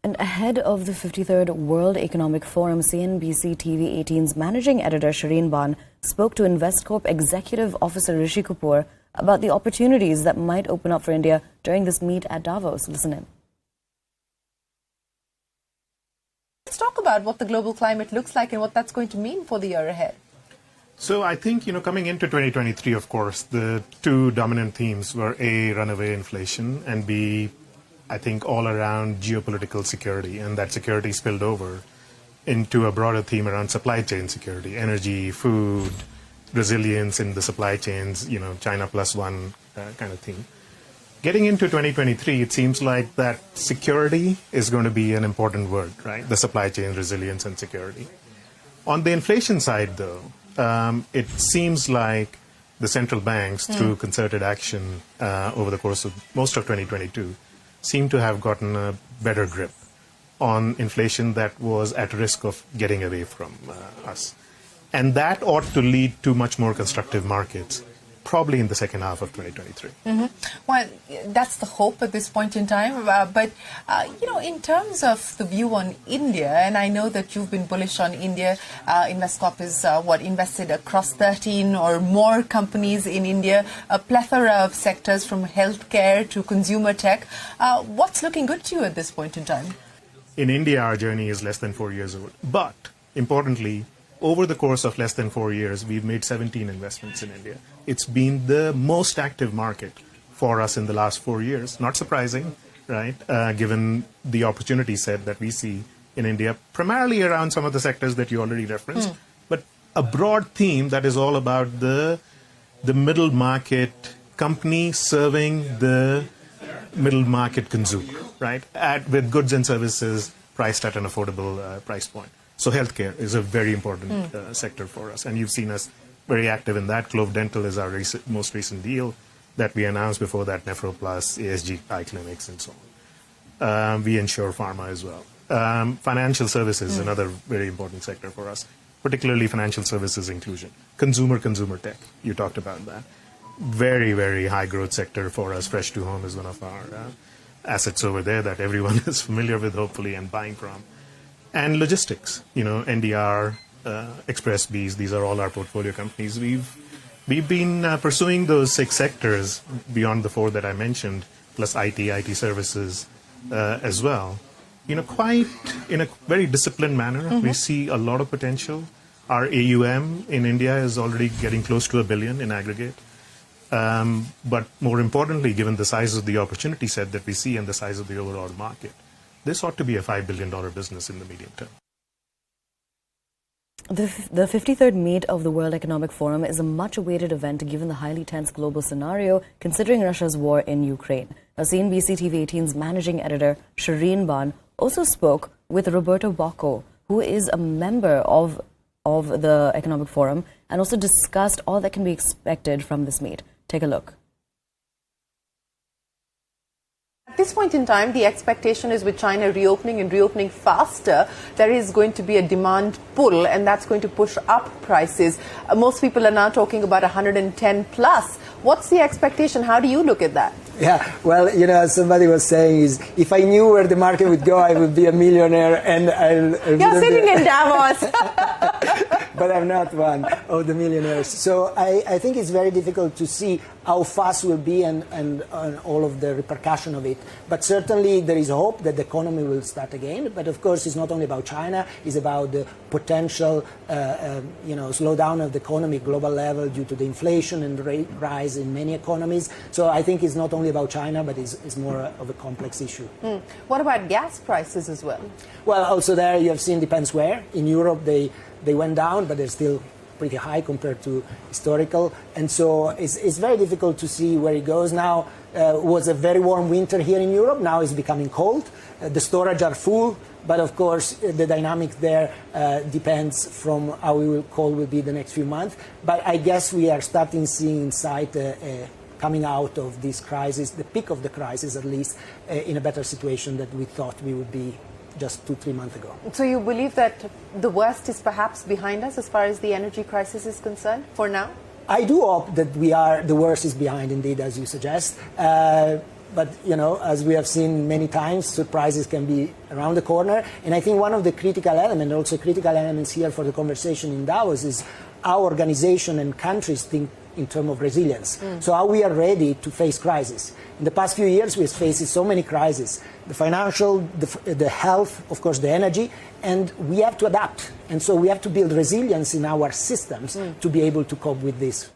And ahead of the 53rd World Economic Forum, CNBC TV 18's managing editor Shireen Ban spoke to Investcorp Executive Officer Rishi Kapoor about the opportunities that might open up for India during this meet at Davos. Listen in. Let's talk about what the global climate looks like and what that's going to mean for the year ahead. So I think, coming into 2023, of course, the two dominant themes were A, runaway inflation, and B, I think all around geopolitical security, and that security spilled over into a broader theme around supply chain security, energy, food, resilience in the supply chains, China plus one kind of theme. Getting into 2023, it seems like that security is going to be an important word, right? The supply chain resilience and security. On the inflation side, though, it seems like the central banks, through concerted action over the course of most of 2022, seem to have gotten a better grip on inflation that was at risk of getting away from us. And that ought to lead to much more constructive markets, probably in the second half of 2023. Well, that's the hope at this point in time. But in terms of the view on India, and I know that you've been bullish on India, Investcorp is invested across 13 or more companies in India, a plethora of sectors from healthcare to consumer tech. What's looking good to you at this point in time? In India, our journey is less than 4 years old. But importantly, over the course of less than 4 years, we've made 17 investments in India. It's been the most active market for us in the last 4 years. Not surprising, right? Given the opportunity set that we see in India, primarily around some of the sectors that you already referenced, but a broad theme that is all about the middle market company serving the middle market consumer, right? With goods and services priced at an affordable price point. So healthcare is a very important sector for us. And you've seen us very active in that. Clove Dental is our most recent deal that we announced. Before that, Nephro Plus, ASG eye clinics, and so on. We insure pharma as well. Financial services is another very important sector for us, particularly financial services inclusion. Consumer tech, you talked about that. Very, very high growth sector for us. Fresh to Home is one of our assets over there that everyone is familiar with, hopefully, and buying from. And logistics, NDR, Express Bees, these are all our portfolio companies. We've been pursuing those 6 sectors beyond the 4 that I mentioned, plus IT services as well. Quite in a very disciplined manner. We see a lot of potential. Our AUM in India is already getting close to $1 billion in aggregate. But more importantly, given the size of the opportunity set that we see and the size of the overall market, this ought to be a $5 billion business in the medium term. The 53rd meet of the World Economic Forum is a much-awaited event given the highly tense global scenario considering Russia's war in Ukraine. Now, CNBC TV 18's managing editor Shireen Ban also spoke with Roberto Bocca, who is a member of the Economic Forum, and also discussed all that can be expected from this meet. Take a look. At this point in time, the expectation is with China reopening and reopening faster, there is going to be a demand pull, and that's going to push up prices. Most people are now talking about 110 plus. What's the expectation? How do you look at that? Yeah, well, as somebody was saying, is if I knew where the market would go, I would be a millionaire, and You're sitting in Davos. But I'm not one of the millionaires. So I think it's very difficult to see how fast will be and all of the repercussion of it. But certainly there is hope that the economy will start again. But of course, it's not only about China. It's about the potential, slowdown of the economy at global level due to the inflation and rate rise in many economies. So I think it's not only about China, but it's more of a complex issue. What about gas prices as well? Well, also there you have seen, depends where. In Europe, they went down, but they're still pretty high compared to historical. And so it's very difficult to see where it goes. Now, was a very warm winter here in Europe. Now it's becoming cold. The storage are full. But of course, the dynamic there depends from how cold will be the next few months. But I guess we are starting seeing in sight coming out of this crisis, the peak of the crisis at least, in a better situation than we thought we would be just 2-3 months ago. So you believe that the worst is perhaps behind us as far as the energy crisis is concerned for now? I do hope that the worst is behind, indeed, as you suggest. But, as we have seen many times, surprises can be around the corner. And I think one of the critical elements, also critical elements here for the conversation in Davos, is how organization and countries think in terms of resilience. So how we are ready to face crisis. In the past few years, we have faced so many crises. The financial, the health, of course, the energy, and we have to adapt. And so we have to build resilience in our systems to be able to cope with this.